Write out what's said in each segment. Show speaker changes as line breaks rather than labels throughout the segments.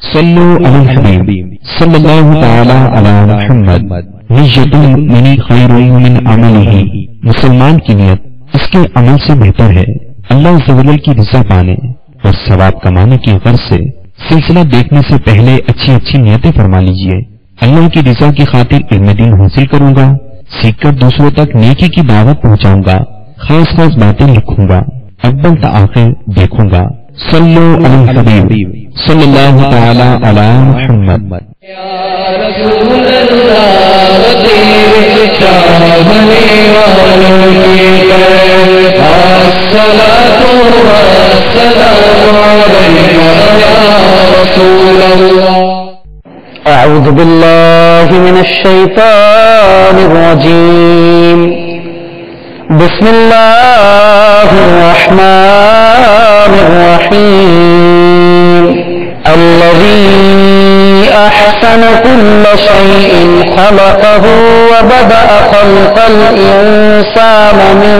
صلو علی الحبیب صلی اللہ تعالی علی محمد نیت المؤمن خیر من عملہ، مسلمان کی نیت اس کے عمل سے بہتر ہے اللہ عز و جل کی رضا پانے اور ثواب کمانے کی غرض سے سلسلہ دیکھنے سے پہلے اچھی اچھی نیتیں فرما لیجئے۔ اللہ کی رضا کی خاطر علم دین حاصل کروں گا، سیکھ کر دوسروں تک نیکی کی دعوت پہنچاؤں گا، خاص خاص باتیں لکھوں گا، اول تا آخر دیکھوں گا۔ صلو علی الحبیب صلی اللہ تعالی علی محمد۔
یا رسول اللہ تیرے چاہنے والوں کی الصلاۃ والسلام علیک یا رسول اللہ۔ اعوذ باللہ من الشیطان الرجیم، بسم اللہ الرحمن الرحیم۔ الذی احسن كل شیء خلقه وبدأ خلق الإنسان من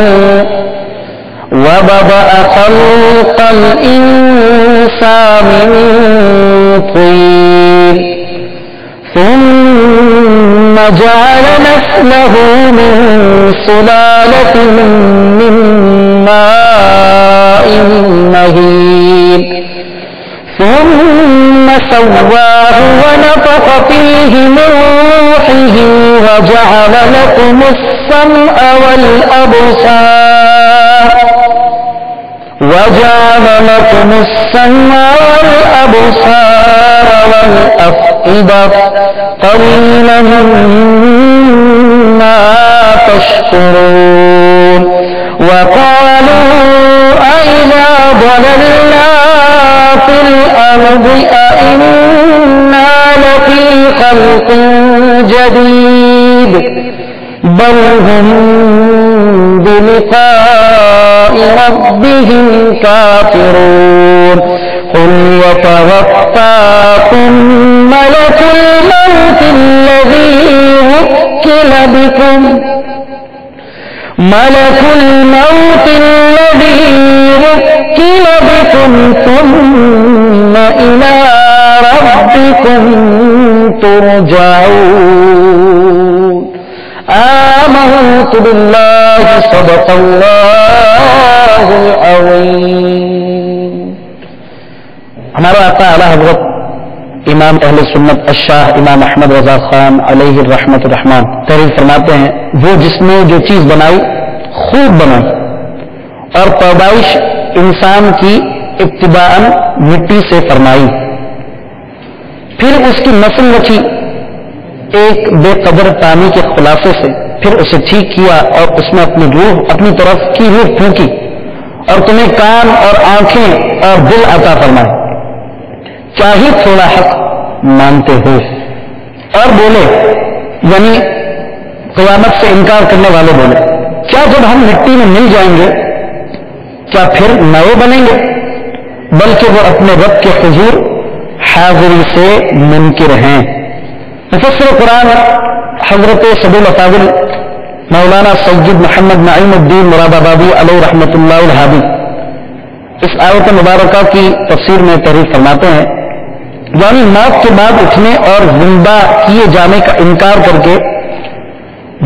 طين ثم جعل نسله من سلالة من ماء مهين ثم سواه ونفخ فيه من روحه وجعل لكم السمع والأبصار والأفئدة قليلا ما تشكرون۔ وقالوا أئذا ضللنا في الأرض أئنا لفي خلق جديد بل هم بلقاء ربهم كافرون۔ قل يتوفاكم ملك الموت الذي وكل بكم ثم إلى ربكم ترجعون۔ آمنت بالله صدق اللہ العظیم۔ ہمارا آقا اعلیٰ حضرت امام اہل سنت الشاہ امام احمد رضا خان علیہ الرحمۃ الرحمان تحریر فرماتے ہیں، وہ جس نے جو چیز بنائی خوب بنائی، اور پیدائش انسان کی ابتداءً مٹی سے فرمائی، پھر اس کی نسل رچی ایک بے قدر پانی کے خلاصے سے، پھر اسے ٹھیک کیا اور اس میں اپنی روح اپنی طرف کی روح پھونکی، اور تمہیں کان اور آنکھیں اور دل عطا فرمائے، کیا ہی تھوڑا حق مانتے ہو۔ اور بولے، یعنی قیامت سے انکار کرنے والے بولے، کیا جب ہم مٹی میں مل جائیں گے کیا پھر نئے بنیں گے؟ بلکہ وہ اپنے رب کے حضور حاضری سے منکر ہیں۔ مفسر قرآن حضرت سبو الافاضل مولانا سید محمد نعیم الدین مراد آبادی علیہ رحمۃ اللہ الہادی اس آیت مبارکہ کی تفسیر میں تحریر فرماتے ہیں، یعنی موت کے بعد اٹھنے اور زندہ کیے جانے کا انکار کر کے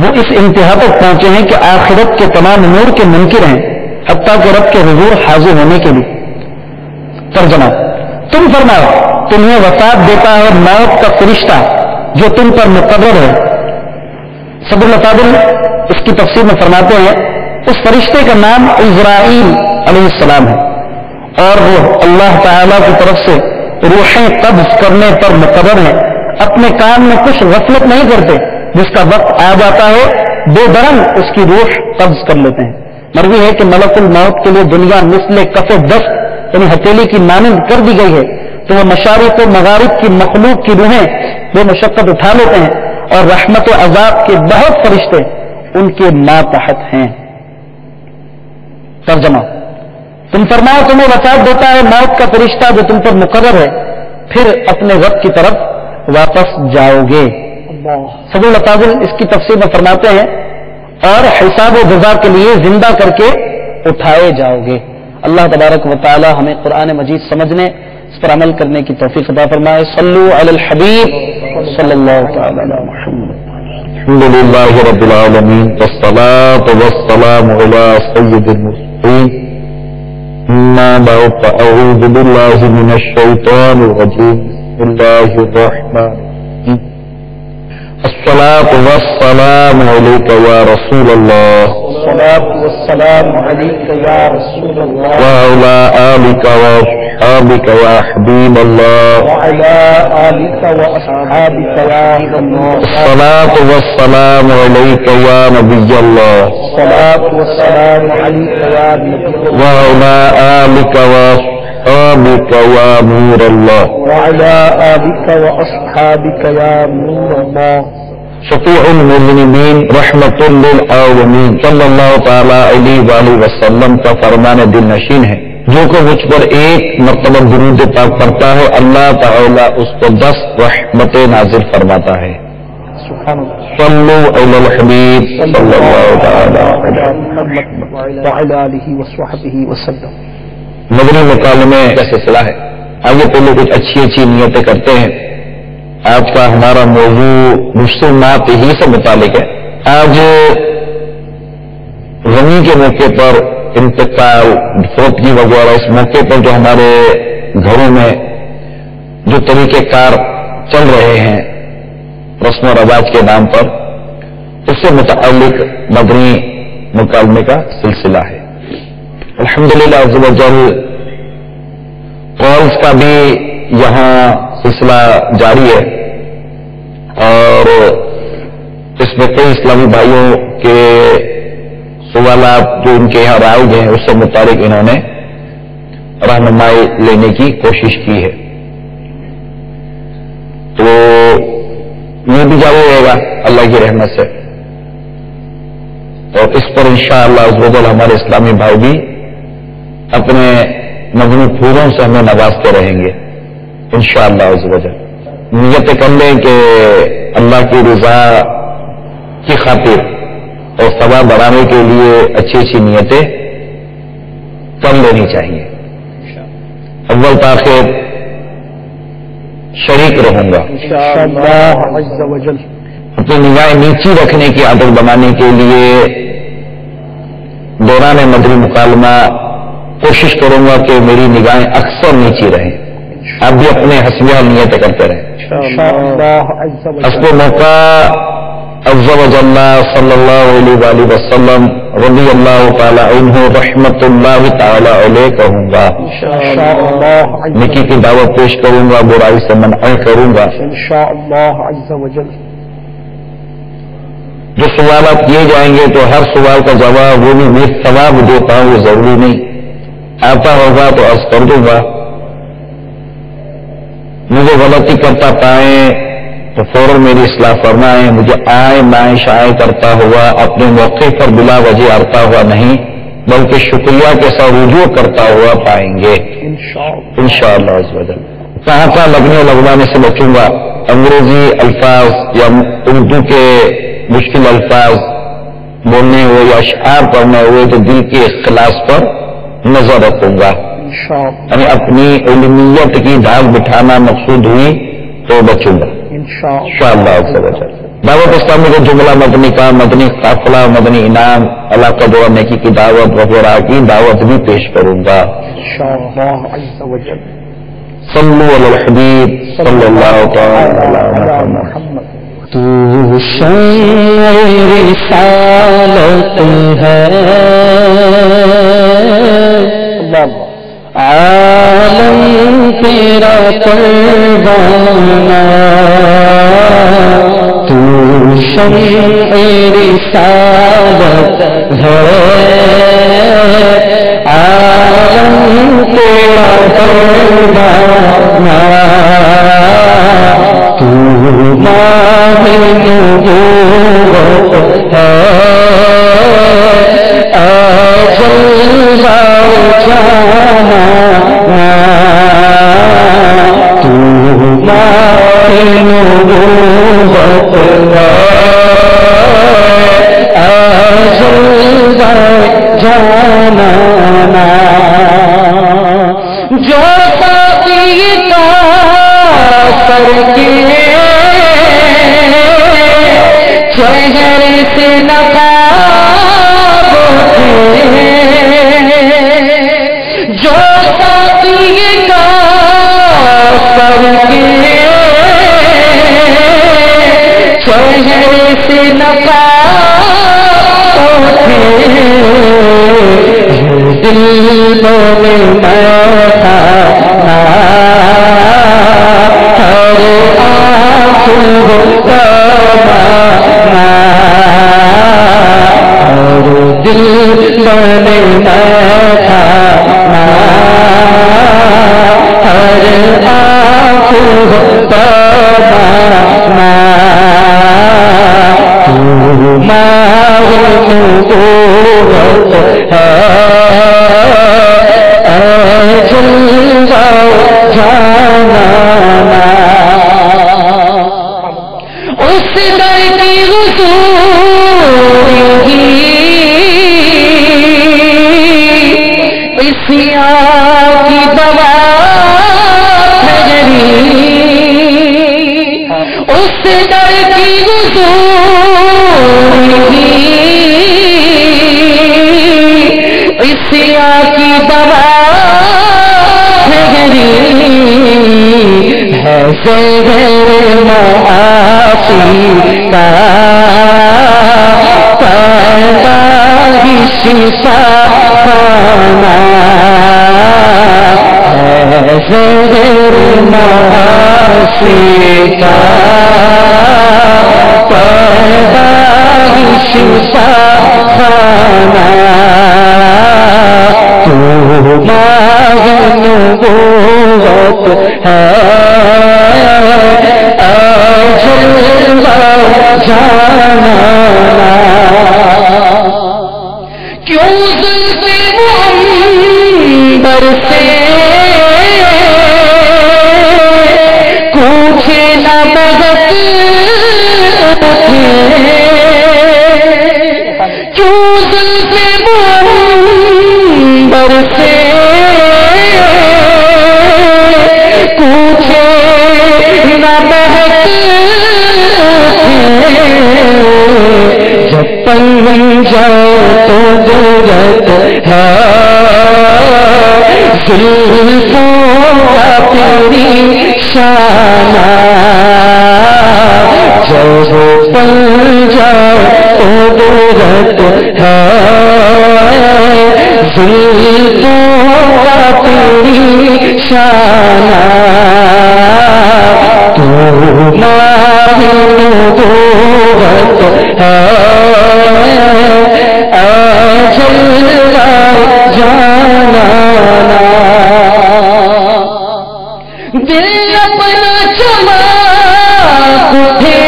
وہ اس انتہا تک پہنچے ہیں کہ آخرت کے تمام امور کے منکر ہیں، حتیٰ کہ رب کے حضور حاضر ہونے کے لیے۔ ترجمہ، تم فرماؤ تمہیں وفات دیتا ہے موت کا فرشتہ جو تم پر مقرر ہے۔ صدر الافاضل اس کی تفسیر میں فرماتے ہیں، اس فرشتے کا نام عزرائیل علیہ السلام ہے، اور وہ اللہ تعالیٰ کی طرف سے روحیں قبض کرنے پر مقرر ہیں۔ اپنے کام میں کچھ غفلت نہیں کرتے، جس کا وقت آ جاتا ہے بے درنگ اس کی روح قبض کر لیتے ہیں۔ مروی ہے کہ ملک الموت کے لیے دنیا مثل کف دست یعنی ہتھیلی کی مانند کر دی گئی ہے، تو وہ مشارق و مغارب کی مخلوق کی روحیں وہ مشقت اٹھا لیتے ہیں، اور رحمت و عذاب کے بہت فرشتے ان کے ماتحت ہیں۔ ترجمہ، تم فرماؤ تمہیں وفات دیتا ہے موت کا فرشتہ جو تم پر مقرر ہے، پھر اپنے رب کی طرف واپس جاؤ گے۔ صدر الافاضل اس کی تفسیر میں فرماتے ہیں، اور حساب و جزا کے لیے زندہ کر کے اٹھائے جاؤ گے۔ اللہ تبارک و تعالی ہمیں قرآن مجید سمجھنے، اس پر عمل کرنے کی توفیق عطا فرمائے. صلو علی الحبیب صلی اللہ تعالی علی محمد.
الحمد للہ رب العالمین والصلاة والسلام علی سید المرسلین. اما بعد فاعوذ باللہ من الشیطان الرجیم. بسم اللہ الرحمن الرحیم. الصلاة والسلام علیک یا رسول اللہ.
الصلاة والسلام علیک یا رسول اللہ.
وعلى آلك وأصحابك يا حبيب الله.
وعلى آلك وأصحابك يا حبيب الله.
الصلاة والسلام عليك يا نبي الله.
الصلاة والسلام عليك يا نبي الله.
وعلى آلك وأصحابك يا نور الله.
وعلى آلك وأصحابك يا نور الله.
شفيع المذنبين رحمة للعالمين صلی اللہ تعالی علیہ وآلہ وسلم کا فرمان دل نشین ہے. جو کہ مجھ پر ایک مرتبہ درود پاک پڑھتا ہے اللہ تعالی اس کو 10 رحمت نازل فرماتا ہے.
سبحان اللہ.
صلو علی الحبیب صلی اللہ تعالی علیہ
وعلى آلہ وصحبہ وسلم.
مدنی مکالمے کا سلسلہ ہے. آگے پہلے کچھ اچھی اچھی نیتیں کرتے ہیں. آج کا ہمارا موضوع مسلمات ہی سے متعلق ہے. آج غمی کے موقع پر انتقال فوتگی وغیرہ اس موقع پر جو ہمارے گھروں میں جو طریقہ کار چل رہے ہیں رسم و رواج کے نام پر اس سے متعلق مدنی مکالمے کا سلسلہ ہے. الحمدللہ عز و جل کالز کا بھی یہاں سلسلہ جاری ہے اور اس میں کئی اسلامی بھائیوں کے سوالات جو ان کے یہاں رائج ہیں اس سے متعلق انہوں نے رہنمائی لینے کی کوشش کی ہے. تو یہ بھی جاری رہے گا اللہ کی رحمت سے اور اس پر انشاءاللہ عز و جل ہمارے اسلامی بھائی بھی اپنے مدنی پھولوں سے ہمیں نوازتے رہیں گے انشاءاللہ عز و جل. نیت کر لیں کہ اللہ کی رضا کی خاطر اور ثواب بڑھانے کے لیے اچھی اچھی نیتیں کر لینی چاہیے. اول تاخیر شریک رہوں گا. اپنی نگاہیں نیچی رکھنے کی عادت بنانے کے لیے دوران مدنی مکالمہ کوشش کروں گا کہ میری نگاہیں اکثر نیچی رہیں. آپ بھی اپنے حسبیہ نیتیں کرتے رہیں. حسب موقع عز و جل صلی اللہ علیہ وآلہ وسلم رضی اللہ تعالی عنہ رحمت اللہ تعالی علیہ کہوں گا. نیکی کی دعوت پیش کروں گا, برائی سے منع کروں گا. جو سوالات کیے جائیں گے تو ہر سوال کا جواب وہ بھی میں ثواب دیتا ہوں وہ ضروری نہیں. آتا ہوگا تو عرض کر دوں گا. مجھے غلطی کرتا پائیں تو فوراً میری اصلاح فرمائیں. مجھے آئیں بائیں شائیں کرتا ہوا اپنے موقع پر بلا وجہ آتا ہوا نہیں بلکہ شکریہ کے ساتھ رجوع کرتا ہوا پائیں گے انشاءاللہ عز و جل. کہاں کہاں لگنے لگوانے سے بچوں گا. انگریزی الفاظ یا اردو کے مشکل الفاظ بولنے ہوئے یا اشعار پڑھنے ہوئے تو دل کے اخلاص پر نظر رکھوں گا. یعنی اپنی علمیت کی دھاگ بٹھانا مقصود ہوئی تو بچوں گا انشاءاللہ عز و جل. دعوت اسلامی کا جملہ مدنی کا مدنی قافلہ مدنی انعام علاقہ دعا نیکی کی دعوت وغیرہ کی دعوت بھی پیش کروں گا انشاءاللہ عز و جل. صلو علی الحبیب صلی اللہ تعالی علی محمد.
تو شمع رسالت ہے عالم تیرا پروانہ. تو شمع رسالت ہے عالم تیرا پروانہ. تو ماہ نبوت ہے اجل جانا. تو ماہ نبوت ہے اجل جانا. جو ساتھی
کے چہرے سے نقاب اٹھے، جو ساقی کا سر کے چہرے سے نقاب اٹھے، دل میں بیٹھا ہر آنکھوں کا مانا، ہر دل میں بیٹھا ہر آنکھوں کا مانا، تو معلوم ہے اس در کی حضوری اسیاں کی دوا ٹھہری، اس در کی حضوری اسیاں کی دوا ٹھہری، ہے زہر معاصی کا پیدائش خانہ، ہے زہر معاصی کا پیدائش خانہ، تو ماہ نبوت ہے جانا، کیوں زلف منبر سے کوچے نہ بغت اٹھے، کیوں زلف منبر سے کوچے نہ بغت جب پن جاؤ تو ضرورت ہے زلفوں کا تیری شانہ، جب پن جاؤ تو ضرورت ہے زلفوں کا تیری شانہ، تو نبوت ہے جلوہ جانا، دل اپنا چمک اٹھے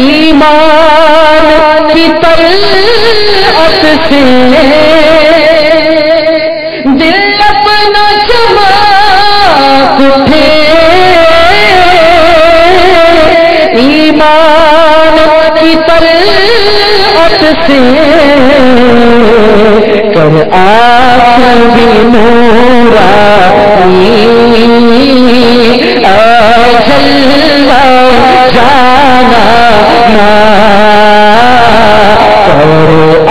ایمان کی طلعت سے، دل اپنا چمک اٹھے ایمان کی طلعت سے، کر آنکھ بھی نورانی جلوہ جانا، کر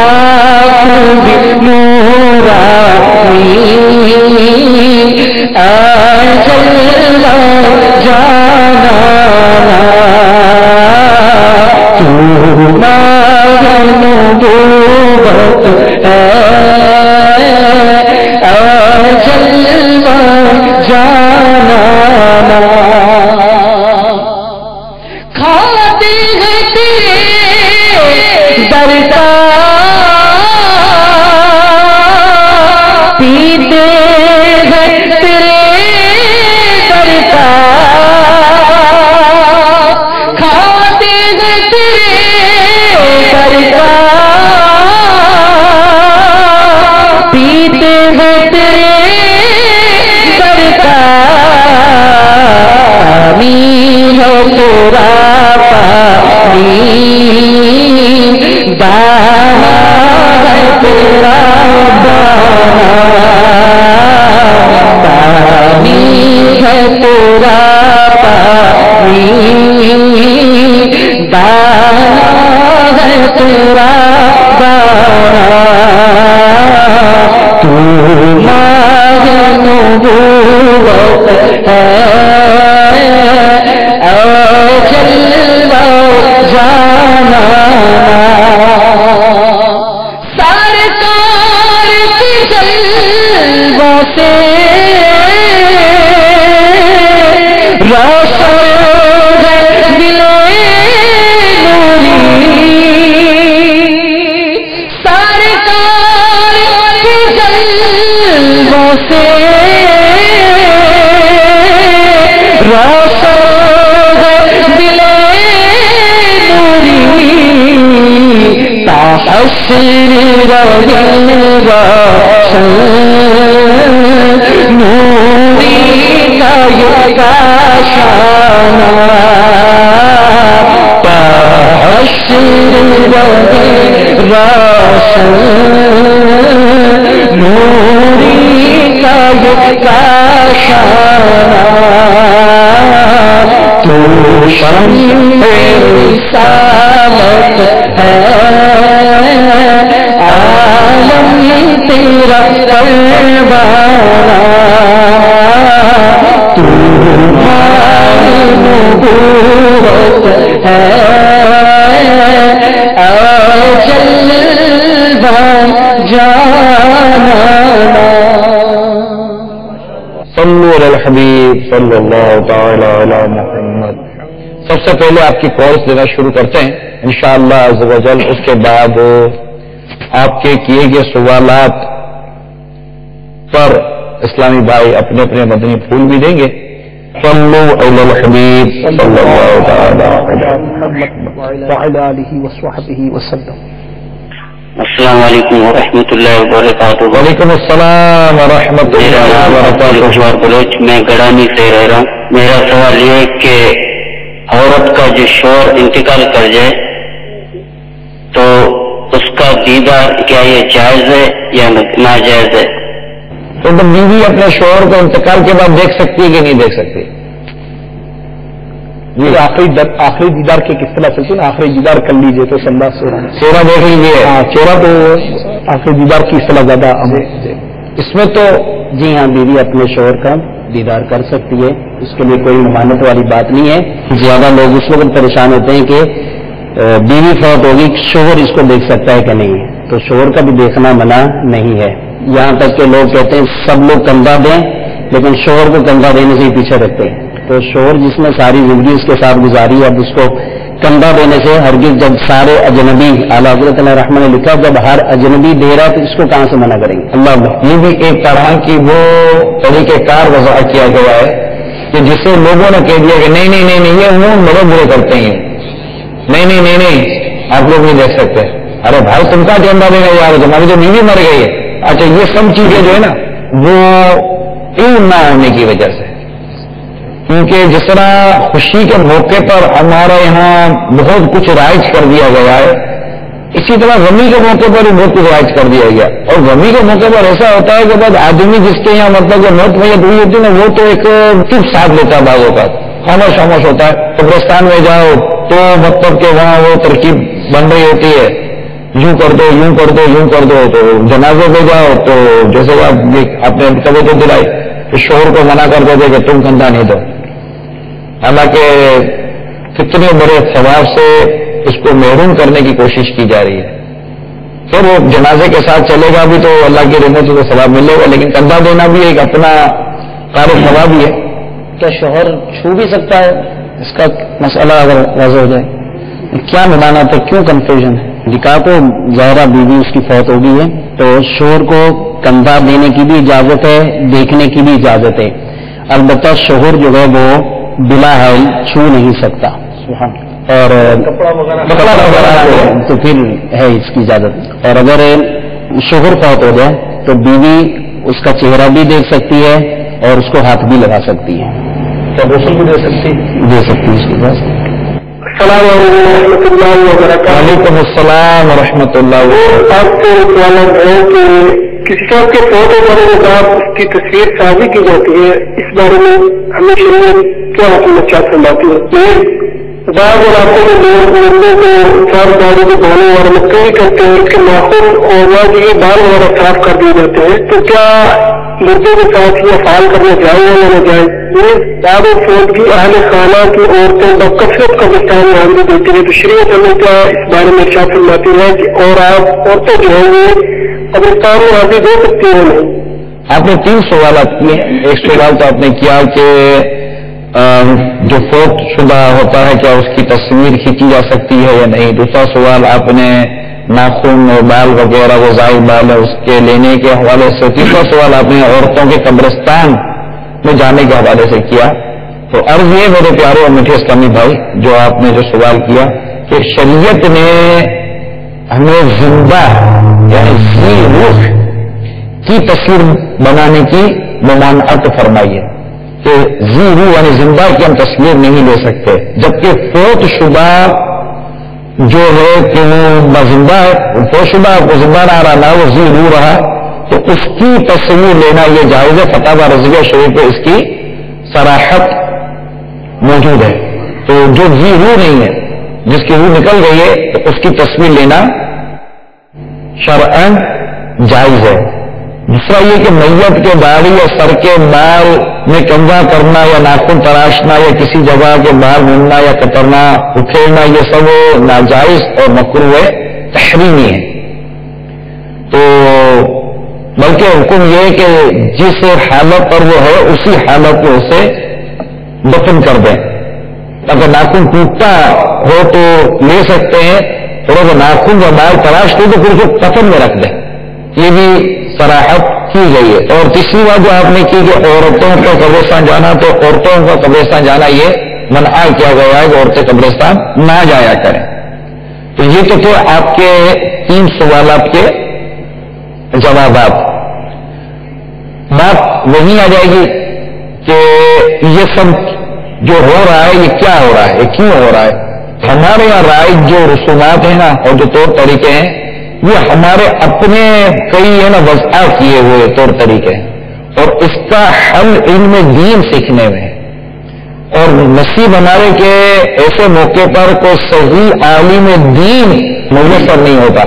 آنکھ بھی نورانی جلوہ جانا، تو نبوت ہے جلوہ جانا، کھاتے ہیں تیرے در کا پیتے ہیں تیرے در کا، کھاتے ہیں تیرے در کا پیتے ہیں تیرے در کا، پانی ہے تیرا پانی دانا ہے تیرا دانا، پانی ہے تیرا پانی دانا ہے تیرا دانا تو ماہ نبوت ہے جانا سرکار کی جلووں سے روشن ہے دل نوری سرکار کی جلووں سے روشن حشر روشن نوری کا کاشانہ حشر روشن نوری کا کاشانہ تو شمع رسالت ہے عالم تیرا پروانہ تو ماہ نبوت ہے اجل جانا
صلو علی الحبیب صلی اللہ تعالی علی محمد. سب سے پہلے آپ کی کالس دینا شروع کرتے ہیں انشاءاللہ عز و جل. اس کے بعد آپ کے کیے گئے سوالات پر اسلامی بھائی اپنے اپنے مدنی پھول بھی دیں گے. صلو علی الحبیب صلی اللہ تعالی علی محمد وعلی آلہ وصحبہ وسلم.
السلام علیکم ورحمۃ اللہ وبرکاتہ.
وعلیکم السلام ورحمۃ اللہ وبرکاتہ.
بلوچ میں گڑانی سے رہ رہا ہوں. میرا سوال یہ ہے کہ عورت کا جو شوہر انتقال کر جائے تو اس کا دیدار کیا یہ جائز ہے یا ناجائز ہے؟
تو بیوی اپنے شوہر کو انتقال کے بعد دیکھ سکتی ہے کہ نہیں دیکھ سکتی؟
یہ آخری دیدار کے کس طرح چلتی ہے نا, آخری دیدار کر لیجیے تو سنبھال
چہرہ دیکھ لیجیے.
چہرہ تو آخری دیدار کی اصطلاح زیادہ اس میں تو جی ہاں بیوی اپنے شوہر کا دیدار کر سکتی ہے, اس کے لیے کوئی ممانعت والی بات نہیں ہے. زیادہ لوگ اس وقت پریشان ہوتے ہیں کہ بیوی فوت ہوگی, شوہر اس کو دیکھ سکتا ہے کہ نہیں ہے. تو شوہر کا بھی دیکھنا منع نہیں ہے. یہاں تک کہ لوگ کہتے ہیں سب لوگ کندھا دیں لیکن شوہر کو کندھا دینے سے ہی پیچھے رکھتے ہیں. تو شوہر جس نے ساری زندگی اس کے ساتھ گزاری, اب اس کو کندھا دینے سے ہرگز, جب سارے اجنبی اعلیٰ حضرت علیہ رحمہ نے لکھا جب ہر اجنبی دے رہا ہے تو اس کو کہاں سے منع کریں گے.
اللہ یہ بھی ایک طرح کی وہ طریقہ کار وضع کیا گیا ہے کہ جسے لوگوں نے کہہ دیا کہ نہیں نہیں نہیں نہیں یہ منہ بڑے برے کرتے ہیں, نہیں نہیں نہیں نہیں آپ لوگ نہیں دیکھ سکتے. ارے بھائی تم کا کندھا دینا یار, تمہاری جو بیوی مر گئی ہے. اچھا یہ سب چیزیں جو ہے نا وہ علم نہ ہونے کی وجہ سے, کیونکہ جس طرح خوشی کے موقع پر ہمارے یہاں بہت کچھ رائج کر دیا گیا ہے, اسی طرح غمی کے موقع پر بھی بہت کچھ رائج کر دیا گیا. اور غمی کے موقع پر ایسا ہوتا ہے کہ بعد آدمی جس کے یہاں مطلب جو موت میت ہوئی ہوتی ہے نا وہ تو ایک چپ ساتھ لیتا ہے, بعضوں کا خاموش خاموش ہوتا ہے. قبرستان میں جاؤ تو مطلب کہ وہاں وہ ترکیب بن رہی ہوتی ہے, یوں کر دو یوں کر دو یوں کر دو. تو جنازے پہ جاؤ تو جیسے آپ نے توجہ دلائی تو شوہر کو منع کر دیتے کہ تم کندھا نہیں دو, حالانکہ کتنے بڑے ثواب سے اس کو محروم کرنے کی کوشش کی جا رہی ہے. پھر وہ جنازے کے ساتھ چلے گا بھی تو اللہ کی رحمت سے ثواب ملے گا, لیکن کندھا دینا بھی ایک اپنا کار ثواب ہی ہے.
کیا شوہر چھو بھی سکتا ہے؟ اس کا مسئلہ اگر واضح ہو جائے کیا ملانا تھا, کیوں کنفیوژن ہے. نکاح تو ظاہرہ بیوی اس کی فوت ہو گئی ہے تو شوہر کو کندھا دینے کی بھی اجازت ہے, دیکھنے کی بھی اجازت ہے. البتہ شوہر جو ہے وہ بلا حائل چھو نہیں سکتا اور کپڑا وغیرہ تو پھر ہے اس کی اجازت. اور اگر شوہر فوت ہو جائے تو بیوی اس کا چہرہ بھی دیکھ سکتی ہے اور اس کو ہاتھ بھی لگا سکتی ہے.
تو غسل بھی دے سکتی
ہے اس کے پاس.
السلام علیکم ورحمۃ اللہ وبرکاتہ. وعلیکم السلام ورحمۃ اللہ وبرکاتہ. آپ کو سوال ہے کہ
کسی صاحب کے فوت ہونے کے بعد اس کی تصویر سازی کی جاتی ہے، اس بارے میں ہمیں شریعت کیا حکومت کیا فرماتی ہے؟ بعض علاقوں میں لوگ مردوں کو چار داڑھی کے بہانے اور مکئی کرتے ہیں، اس کے ناخن اور یہ بال وغیرہ صاف کر دیے جاتے ہیں، تو کیا مردوں کے ساتھ یہ افعال کرنا جائز یا نہ جائز؟ یہ بعد فوت کی اہل خانہ کی عورتیں بکثرت قبرستان میں حاضری دیتی ہیں، تو شریعت ہمیں کیا اس بارے میں کیا فرماتی ہے کہ اور آپ عورتیں جو ہیں یہ قبرستان میں حاضری دے سکتی ہیں نہیں؟
آپ نے 3 سوالات کیے. ایک سوال تو آپ نے کیا کہ جو فوت شدہ ہوتا ہے کیا اس کی تصویر کھینچی جا سکتی ہے یا نہیں. دوسرا سوال آپ نے ناخن اور بال وغیرہ وہ زائد بال ہے اس کے لینے کے حوالے سے. تیسرا سوال آپ نے عورتوں کے قبرستان میں جانے کے حوالے سے کیا. تو عرض یہ میرے پیارے اور میٹھے اسلامی بھائی جو آپ نے جو سوال کیا کہ شریعت نے ہمیں زندہ یعنی ذی روح کی تصویر بنانے کی ممانعت فرمائی ہے کہ ذی روح یعنی زندہ کی ہم تصویر نہیں لے سکتے، جبکہ فوت شدہ جو ہے کہ وہ زندہ ہے، فوت شدہ کو زندہ نہ رہا وہ ذی روح رہا تو اس کی تصویر لینا یہ جائز ہے. فتح رضویہ شریف میں اس کی صراحت موجود ہے. تو جو ذی روح نہیں ہے جس کی روح نکل گئی ہے تو اس کی تصویر لینا شرعاً جائز ہے. دوسرا یہ کہ میت کے داڑھی یا سر کے بال میں کنگا کرنا یا ناخن تراشنا یا کسی جگہ کے بال موننا یا کترنا اکھیڑنا یہ سب ناجائز اور مکروہ تحریمی ہے. تو بلکہ حکم یہ کہ جس حالت پر وہ ہے اسی حالت میں اسے دفن کر دیں. اگر ناخن ٹوٹتا ہو تو لے سکتے ہیں، اور اگر ناخن یا بال تراش دے تو پھر اسے کفن میں رکھ دیں. یہ بھی صراحت کی گئی ہے. اور تیسری بات جو آپ نے کی کہ عورتوں کا قبرستان جانا، تو عورتوں کا قبرستان جانا یہ منع کیا گیا ہے کہ عورتیں قبرستان نہ جایا کریں. تو یہ تو تھے آپ کے 3 سوالات کے جوابات. بات وہیں آ جائے گی کہ یہ سب جو ہو رہا ہے یہ کیا ہو رہا ہے، یہ کیوں ہو رہا ہے. ہمارے یہاں رائج جو رسومات ہیں نا اور جو طور طریقے ہیں یہ ہمارے اپنے کئی ہے نا وضع کیے ہوئے طور طریقے ہیں، اور اس کا حل علم دین سیکھنے میں ہے. اور نصیب ہمارے کے ایسے موقع پر کوئی صحیح عالم دین میسر نہیں ہوتا.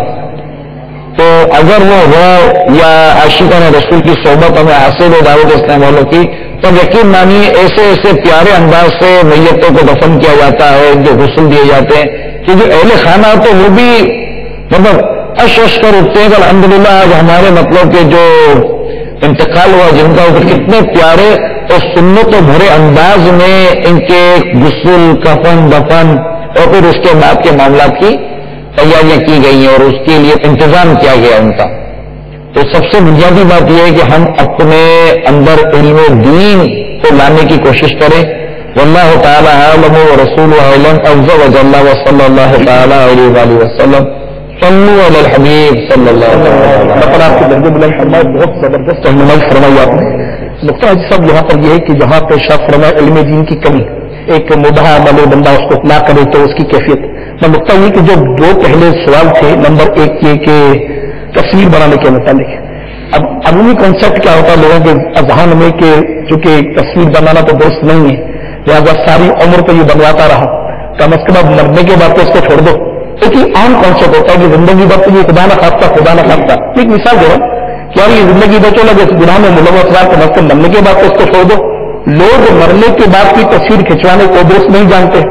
تو اگر وہ ہو یا عاشقان رسول کی صحبت ہمیں حاصل ہو دعوت اسلام والوں کی، تو یقین مانیے ایسے ایسے پیارے انداز سے میتوں کو دفن کیا جاتا ہے، جو غسل دیے جاتے ہیں کہ جو اہل خانہ تو وہ بھی مطلب اش کر اٹھتے ہیں کہ الحمدللہ آج ہمارے مطلب کہ جو انتقال ہوا جن کا اوپر کتنے پیارے اور سنت و بھرے انداز میں ان کے غسل کفن دفن اور پھر اس کے بعد کے معاملات کی تیاریاں کی گئی ہیں اور اس کے لیے انتظام کیا گیا ان کا. تو سب سے بنیادی بات یہ ہے کہ ہم اپنے اندر علم دین کو لانے کی کوشش کریں. واللہ تعالی عالم و رسول علم عز و جل و صلی اللہ تعالی علیہ وآلہ وسلم صلو علی الحبیب صلی اللہ علیہ وسلم. آپ کے درجے بلند فرمائے، بہت زبردست رہنمائی فرمائی آپ نے. نقطہ سب یہاں پر یہ ہے کہ جہاں پہ شاہ فرمائے علم دین کی کمی، ایک مدعا عمل بندہ اس کو نہ کرے تو اس کی کیفیت. نقطہ یہ کہ جو 2 پہلے سوال تھے، نمبر 1 یہ کہ تصویر بنانے کے متعلق، اب عمومی کانسیپٹ کیا ہوتا ہے لوگوں کے اذہان میں کہ چونکہ تصویر بنانا تو درست نہیں ہے، لہٰذا ساری عمر تو یہ بنواتا رہا، کم از کم اب مرنے کے بعد تو اس کو چھوڑ دو. ایک عام کانسیپٹ ہوتا ہے کہ زندگی بھر تو یہ خدا نہ خواستہ. ایک مثال جو ہے کہ یار یہ زندگی بچو لگے اس گناہ میں ملوث رہا تو مطلب مرنے کے بعد تو اس کو چھوڑ دو. لوگ مرنے کے بعد کی تصویر کھنچوانے کو درست نہیں جانتے.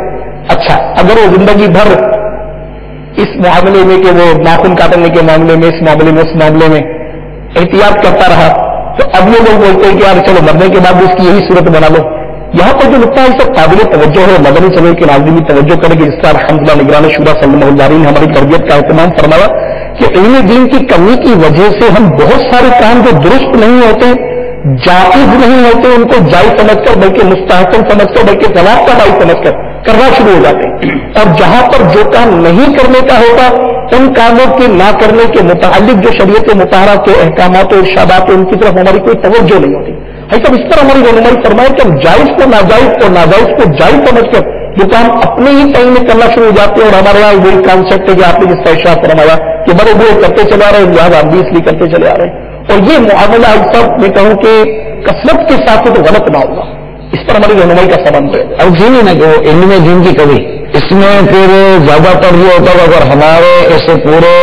اچھا اگر وہ زندگی بھر اس معاملے میں کہ وہ ناخن کاٹنے کے معاملے میں اس معاملے میں احتیاط کرتا رہا تو اب یہ لوگ بولتے ہیں کہ یار چلو مرنے کے بعد بھی اس کی یہی صورت بنا لو. یہاں پر جو نقطہ ہے اس پر قابل توجہ ہے، مدنی چلے کے ناظرین توجہ کرے کہ جس طرح الحمدللہ نگران شورا صلی اللہ علیہ وسلم نے ہماری تربیت کا اہتمام فرمایا کہ علم دین کی کمی کی وجہ سے ہم بہت سارے کام جو درست نہیں ہوتے، جائز نہیں ہوتے، ان کو جائز سمجھ کر بلکہ مستحسن سمجھ کر بلکہ ثواب کا باعث سمجھ کر کرنا شروع ہو جاتے ہیں. اور جہاں پر جو کام نہیں کرنے کا ہوتا ان کاموں کے نہ کرنے کے متعلق جو شریعت مطہرہ کے احکامات و ارشادات ان کی طرف ہماری کوئی توجہ نہیں ہوتی. سب اس پر ہماری رہنمائی فرمائے کہ ہم جائز کو ناجائز اور ناجائز کو جائز سمجھ کر جو کام اپنے ہی ٹائم میں کرنا شروع ہو جاتے ہیں. اور ہمارے یہاں وہی کانسیپٹ ہے کہ آپ نے جس کا ارشاد فرمایا کہ بڑے وہ کرتے چلا رہے ہیں، لہٰذا ہم بھی اس لیے کرتے چلے آ رہے ہیں.
اور یہ معاملہ سب میں کہوں کہ کثرت کے ساتھ تو غلط نہ ہوگا، اس پر ہماری رہنمائی کا سبب ہے.
اب جی نہیں کہ علم دین کی کمی، اس میں پھر زیادہ تر یہ ہوتا ہے اگر ہمارے اس پورے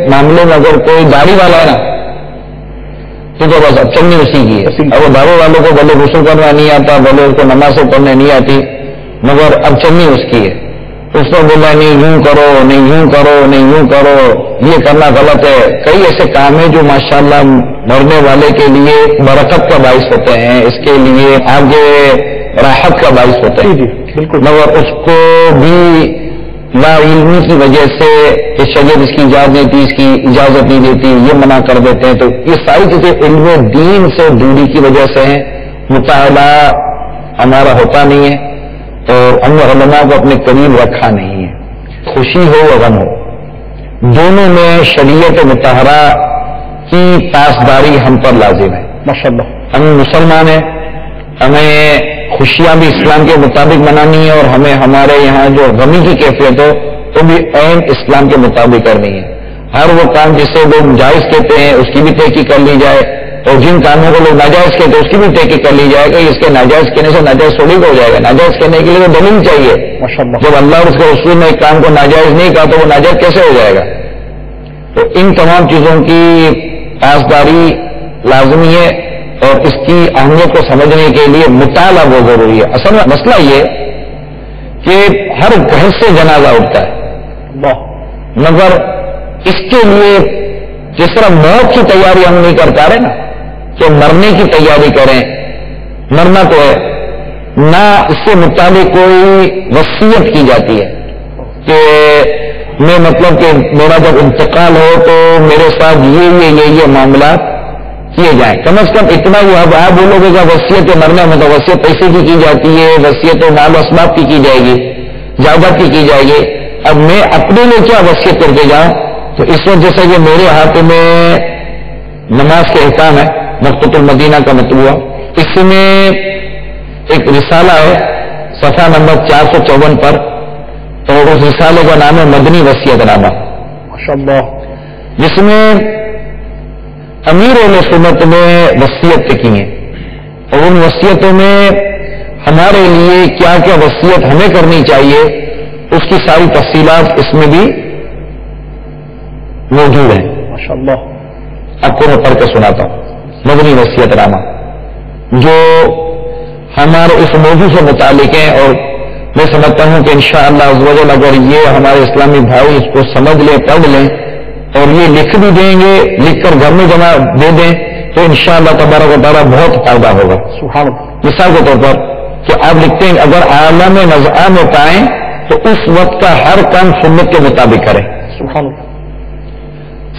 معاملے میں اگر کوئی داڑھی والا ہے نا تو بس اب چلنی اسی کی ہے. اب داڑھی والوں کو بھلے غسل کرنا نہیں آتا، بھلے اس کو نماز پڑھنے نہیں آتی، مگر اب چلنی اس کی ہے. اس نے بولا نہیں یوں کرو، نہیں یوں کرو، نہیں یوں کرو، یہ کرنا غلط ہے. کئی ایسے کام ہیں جو ماشاءاللہ مرنے والے کے لیے برکت کا باعث ہوتے ہیں، اس کے لیے آگے راحت کا باعث ہوتے ہیں.
بالکل.
مگر اس کو بھی لا علمی کی وجہ سے اس شریعت اس کی اجازت نہیں دیتی، یہ منع کر دیتے ہیں. تو یہ ساری چیزیں علم دین سے دوری کی وجہ سے ہیں. مطالعہ ہمارا ہوتا نہیں ہے اور ہم علماء کو اپنے قریب رکھا نہیں ہے. خوشی ہو یا غم ہو، دونوں میں شریعت مطہرہ کی پاسداری ہم پر لازم ہے.
ماشاءاللہ
ہم مسلمان ہیں، ہمیں خوشیاں بھی اسلام کے مطابق منانی ہے اور ہمیں ہمارے یہاں جو غمی کی کیفیت ہو وہ بھی عین اسلام کے مطابق کرنی ہے. ہر وہ کام جسے لوگ جائز کہتے ہیں اس کی بھی تحقیق کر لی جائے، اور جن کاموں کو لوگ ناجائز کہتے ہیں اس کی بھی تحقیق کر لی جائے گا. اس کے ناجائز کہنے سے ناجائز تھوڑی ہو جائے گا. ناجائز کہنے کے لیے دلیل چاہیے.
ماشاءاللہ.
جب اللہ اور اس کے رسول نے ایک کام کو ناجائز نہیں کہا تو وہ ناجائز کیسے ہو جائے گا؟ تو ان تمام چیزوں کی پاسداری لازمی ہے اور اس کی اہمیت کو سمجھنے کے لیے مطالعہ بہت ضروری ہے. اصل میں مسئلہ یہ کہ ہر گھر سے جنازہ اٹھتا ہے، مگر اس کے لیے جس طرح موت کی تیاری ہم نہیں کر پا رہے نا کہ مرنے کی تیاری کریں، مرنا تو ہے نہ، اس سے متعلق کوئی وصیت کی جاتی ہے کہ میں مطلب کہ میرا جب انتقال ہو تو میرے ساتھ یہ معاملات کیے جائیں. کم از کم اتنا وہ اب آپ بولو گے کہ وصیت مرنے میں تو وصیت پیسے کی جاتی ہے، وصیت مال و اسباب کی جائے گی، جائیداد کی جائے گی. اب میں اپنے لیے کیا وصیت کر کے جاؤں؟ تو اس وقت جیسا کہ میرے ہاتھ میں نماز کے احکام ہے، مکتوب المدینہ کا مطبوعہ، اس میں ایک رسالہ ہے صفحہ نمبر 454 پر، اور اس رسالے کا نام ہے مدنی وصیت نامہ،
ماشاءاللہ،
جس میں امیر اہل سنت نے وصیت کی ہیں اور ان وصیتوں میں ہمارے لیے کیا کیا وصیت ہمیں کرنی چاہیے اس کی ساری تفصیلات اس میں بھی موجود ہیں.
ماشاءاللہ.
آپ کو میں پڑھ کے سناتا ہوں مدنی وصیت نامہ جو ہمارے اس موضوع سے متعلق ہے، اور میں سمجھتا ہوں کہ انشاءاللہ عز و جل اگر یہ ہمارے اسلامی بھائی اس کو سمجھ لیں، پڑھ لیں اور یہ لکھ بھی دیں گے، لکھ کر گھر میں جمع دے دیں تو انشاءاللہ تبارک و تعالیٰ بہت فائدہ ہوگا.
سبحان اللہ.
مثال کے طور پر کہ آپ لکھتے ہیں اگر عالم نزعہ میں پائیں تو اس وقت کا ہر کام سنت کے مطابق کریں.
سبحان اللہ.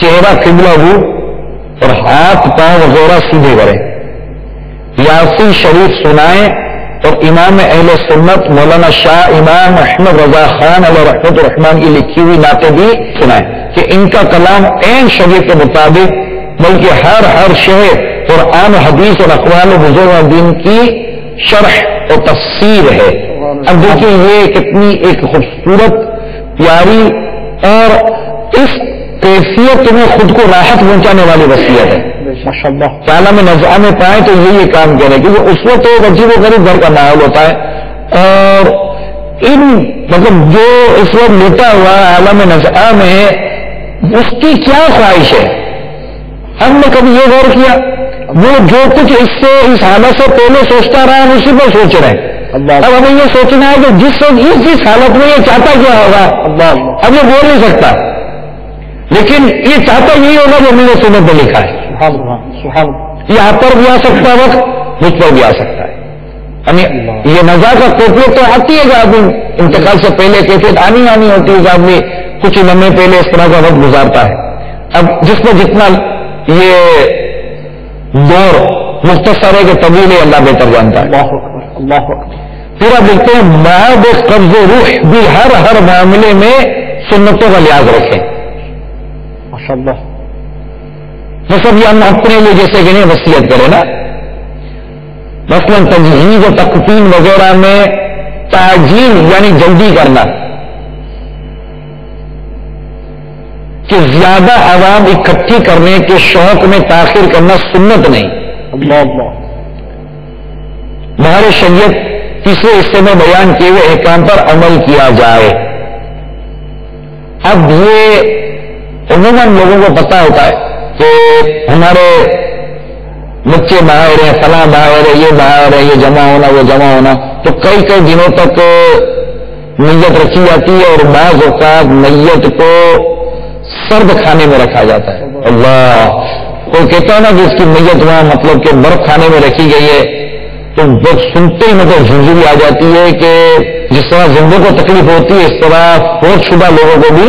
چہرہ قبلہ ہو اور ہاتھ پاؤں وغیرہ سیدھے کریں. یاسین شریف سنائیں اور امام اہل سنت مولانا شاہ امام احمد رضا خان علیہ رحمۃ الرحمان کی لکھی ہوئی نعتیں بھی سنائیں کہ ان کا کلام عین شریعت کے مطابق بلکہ ہر شعر قرآن و حدیث اور اقوال بزرگ دین کی شرح اور تفسیر ہے. اب دیکھیے یہ کتنی ایک خوبصورت پیاری اور اس کیفیت میں خود کو راحت پہنچانے والی وصیت ہے.
ماشاءاللہ.
کالا میں نزعہ میں پائیں تو یہ کام کرے کیونکہ اس وقت ایک عجیب و غریب گھر کا ماحول ہوتا ہے اور ان مطلب جو اس وقت لیٹا ہوا عالم نزعہ میں اس کی کیا خواہش ہے. ہم نے کبھی یہ غور کیا وہ جو کچھ اس حالت سے پہلے سوچتا رہا ہم اسی پر سوچ رہے ہیں. اب ہمیں یہ سوچنا ہے کہ جس حالت میں یہ چاہتا کیا ہوگا اب یہ بول نہیں سکتا، لیکن یہ چاہتا یہی ہوگا جو میرے سنت میں لکھا ہے. یہاں پر بھی آ سکتا ہے وقت، مجھ پر بھی آ سکتا ہے. یہ نزا کا کیفیت تو آتی ہے کہ آدمی انتقال سے پہلے کیفیت آنی ہوتی ہے کہ آدمی کچھ لمحے پہلے اس طرح کا وقت گزارتا ہے. اب جس میں جتنا یہ دور مختصر ہے کہ طویل ہے اللہ بہتر جانتا ہے.
اللہ اکبر.
پھر آپ دیکھتے ہیں بعد قبض روح بھی ہر معاملے میں سنتوں کا لحاظ رکھیں.
ماشاءاللہ.
مطلب یہ ہم اپنے لیے جیسے کہ نہیں وصیت کریں نا، مثلاً تجہیز و تکفین وغیرہ میں تعجیل یعنی جلدی کرنا، کہ زیادہ عوام اکٹھی کرنے کے شوق میں تاخیر کرنا سنت نہیں. بہر شریعت تیسرے حصے میں بیان کیے ہوئے احکام پر عمل کیا جائے. اب یہ عموماً لوگوں کو پتا ہوتا ہے کہ ہمارے بچے باہر ہیں، فلاں باہر ہے، یہ باہر ہے، یہ جمع ہونا وہ جمع ہونا، تو کئی دنوں تک نیت رکھی جاتی ہے اور بعض اوقات نیت کو سرد کھانے میں رکھا جاتا ہے. اللہ، کوئی کہتا ہے نا کہ اس کی نیت وہاں مطلب کہ برف کھانے میں رکھی گئی ہے، تو بس سنتے ہی مطلب جھنجھلی آ جاتی ہے کہ جس طرح زندوں کو تکلیف ہوتی ہے اس طرح فوت شدہ لوگوں کو بھی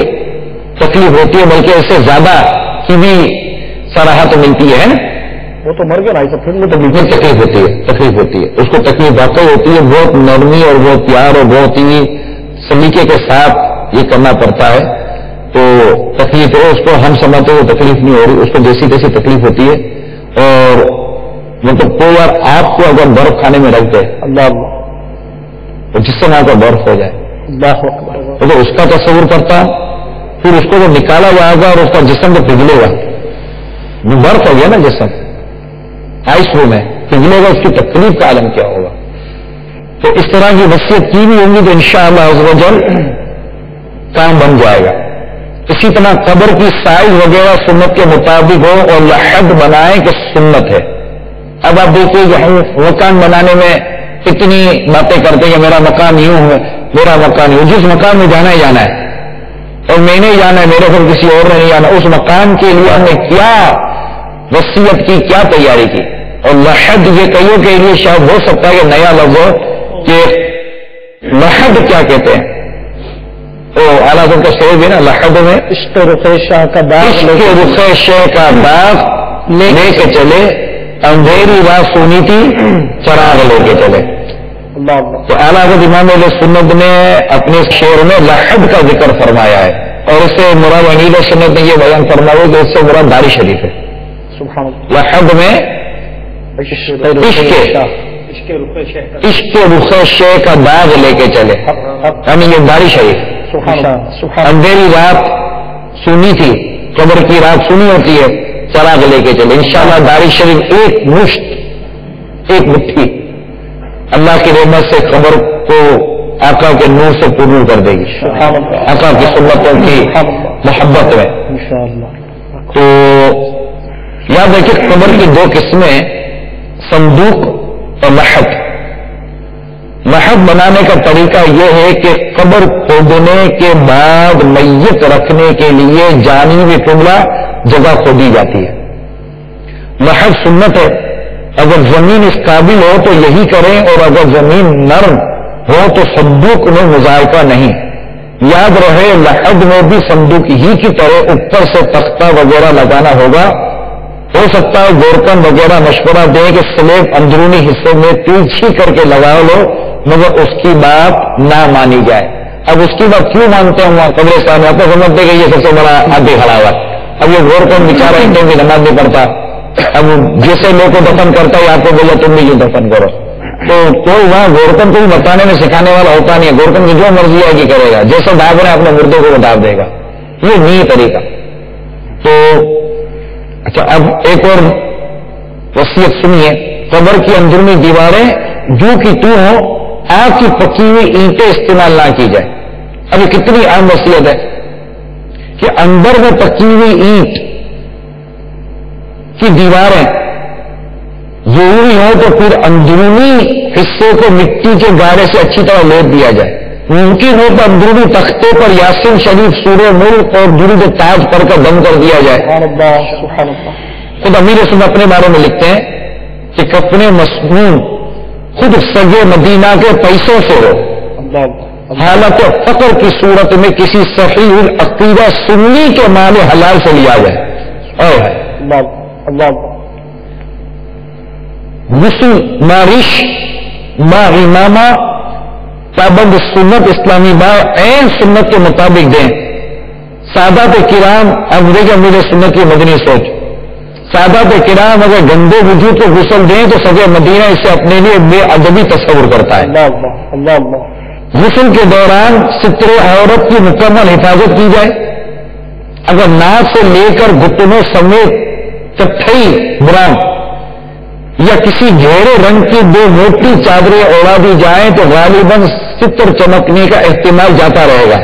تکلیف ہوتی ہے، بلکہ اس سے زیادہ کی بھی سراہت ملتی ہے. وہ تو مر گیا نا، پھر وہ تکلیف ہوتی ہے، اس کو تکلیف واقعی ہوتی ہے. بہت نرمی اور بہت پیار اور بہت ہی سلیقے کے ساتھ یہ کرنا پڑتا ہے. تو تکلیف ہے، اس کو ہم سمجھتے وہ تکلیف نہیں ہو رہی، اس کو جیسی تیسی تکلیف ہوتی ہے. اور مطلب کوئی آپ کو اگر برف کھانے میں رکھ دے اللہ تو جس سے نہ کوئی برف ہو جائے تو اس کا تصور کرتا، پھر اس کو وہ نکالا جائے گا اور اس کا جسم تو پگھلے گا، برف ہو گیا نا جسم، آئس روم ہے، پگھلے گا، اس کی تکلیف کا عالم کیا ہوگا. تو اس طرح کی وصیت کی بھی ہوگی تو انشاءاللہ عز و جل کام بن جائے گا. اسی طرح قبر کی سائز وغیرہ سنت کے مطابق ہو اور لحد بنائے کہ سنت ہے. اب آپ دیکھیے کہ ہم مکان بنانے میں اتنی باتیں کرتے ہیں کہ میرا مکان یوں ہے، میرا مکان یوں، جس مکان میں جانا ہی جانا ہے اور میں نہیں جانا ہے، میرے کو کسی اور نے نہیں جانا. اس مکان کے لیے ہم نے کیا وصیت کی، کیا تیاری کی. اور لحد یہ کئیوں کے لیے شاید ہو سکتا ہے کہ نیا لفظ ہو کہ لحد کیا کہتے ہیں. تو اعلیٰ حضرت کا شعر بھی نا، لحد میں عشق رخ شاہ کا باغ لے کے چلے، اندھیری رات سونی تھی چراغ لے کے چلے. تو اعلیٰ حضرت امام اہل سنت نے اپنے شعر میں لحد کا ذکر فرمایا ہے، اور اس سے مراد اہل سنت نے یہ بیان فرمایا کہ اس سے مراد داری شریف ہے. لحد میں عشق رخ شے کا باغ لے کے چلے، یعنی یہ داری شریف. اندھیری رات سنی تھی، قبر کی رات سنی ہوتی ہے، چراغ لے کے چلے. انشاءاللہ داری شریف ایک مشت، ایک مٹھی اللہ کی رحمت سے قبر کو آقا کے نور سے پُر کر دے گی، آقا کی سنتوں کی محبت میں. تو یاد ہے کہ قبر کی دو قسمیں، صندوق اور لحد. لحد بنانے کا طریقہ یہ ہے کہ قبر کھودنے کے بعد میت رکھنے کے لیے جانب قبلہ جگہ کھودی جاتی ہے. لحد سنت ہے، اگر زمین اس قابل ہو تو یہی کریں، اور اگر زمین نرم ہو تو صندوق میں مذائقہ نہیں. یاد رہے لحد میں بھی صندوق ہی کی طرح اوپر سے تختہ وغیرہ لگانا ہوگا. ہو سکتا ہے گورکن وغیرہ مشورہ دیں کہ سلیب اندرونی حصے میں تیچھی کر کے لگا لو، مگر اس کی بات نہ مانی جائے. اب اس کی بات کیوں مانتے ہیں وہاں قبرستان میں؟ آپ کو سمجھتے کہ یہ سب سے بڑا آدھی کھڑا ہوا. اب یہ گورکن بیچارہ ایک دن کی نماز نہیں پڑتا، اب جیسے لوگ کو دفن کرتا ہے آپ کو بولے تم بھی یہ دفن کرو، تو کوئی وہاں گورکن کو بھی بتانے میں سکھانے والا ہوتا نہیں ہے. گورکن کی جو مرضی ہے کہ کرے گا، جیسے داغ رہے اپنے مردوں کو داغ دے گا، یہ نہیں طریقہ. تو اچھا اب ایک اور وصیت سنیے. قبر کی اندرونی دیواریں جو کی تو ہو، آگ کی پکی ہوئی اینٹیں استعمال نہ کی جائے. اب یہ کتنی عام وصیت ہے کہ اندر میں پکی ہوئی اینٹ کی دیواریں ضروری ہو تو پھر اندرونی حصے کو مٹی کے گارے سے اچھی طرح لیپ دیا جائے. ممکن ہو تو اندرونی تختے پر یاسین شریف، سورہ ملک اور درود تاج پڑھ کر بند کر دیا جائے. خود امیر سن اپنے بارے میں لکھتے ہیں کہ کپڑے مسنون خود سگے مدینہ کے پیسوں سے ہو، حالت فقر کی صورت میں کسی صحیح العقیدہ سنی کے مال حلال سے لیا جائے. غسل مارش ما امامہ پابند سنت اسلامی با عین سنت کے مطابق دیں. سادات کرام، اب دیکھیں میرے سنت کی مدنی سوچ، سادات کرام اگر گندے وجود کو غسل دیں تو سگے مدینہ اسے اپنے لیے بے ادبی تصور کرتا ہے. غسل کے دوران ستر عورت کی مکمل حفاظت کی جائے، اگر ناک سے لے کر گھٹنوں سمیت چٹھئی برام یا کسی گہرے رنگ کی دو موٹی چادریں اوڑا دی جائیں تو غالباً ستر چمکنے کا احتمال جاتا رہے گا.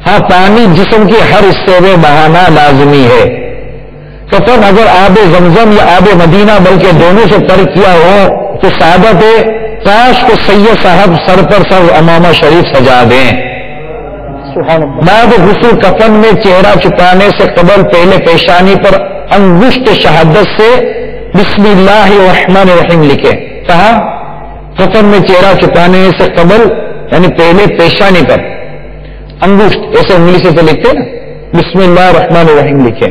ہاں پانی جسم کے ہر حصے میں بہانا لازمی ہے. کفن اگر آب زمزم یا آب مدینہ بلکہ دونوں سے تر کیا ہو تو سعادت ہے کاش کو سید صاحب سر پر سر امامہ شریف سجا دیں. بعد غسل کفن میں چہرہ چھپانے سے قبل پہلے پیشانی پر انگشت شہادت سے بسم اللہ الرحمن الرحیم لکھے. کہا کفن میں چہرہ چھپانے سے قبل یعنی پہلے پیشانی پر انگشت ایسے انگلی سے لکھتے نا بسم اللہ الرحمن الرحیم لکھے.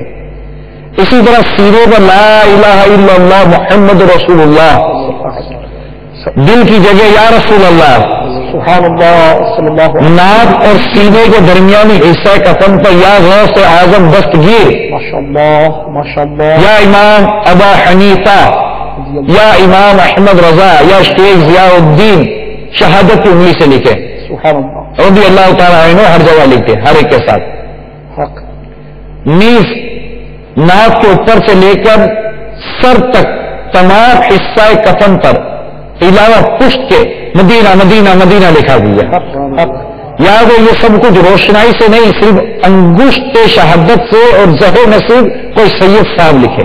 اسی طرح سینے پر لا الہ الا اللہ محمد رسول اللہ دل کی جگہ یا رسول اللہ سبحان اللہ. ناک اور سینے کے درمیانی حصہ کفن پر یا غوث اعظم دستگیر یا امام ابا حنیفہ یا امام احمد رضا یا شیخ ضیاء الدین شہادت کی انگلی سے لکھے. رضی اللہ تعالیٰ عنہ ہر جگہ لکھتے ہر ایک کے ساتھ. نیز ناک کے اوپر سے لے کر سر تک تمام حصہ کفن پر علاوہ پشت کے مدینہ مدینہ مدینہ لکھا گیا. یاد ہے یہ سب کچھ روشنائی سے نہیں صرف انگشت شہادت سے اور زہر نصیب کوئی سید صاحب لکھے.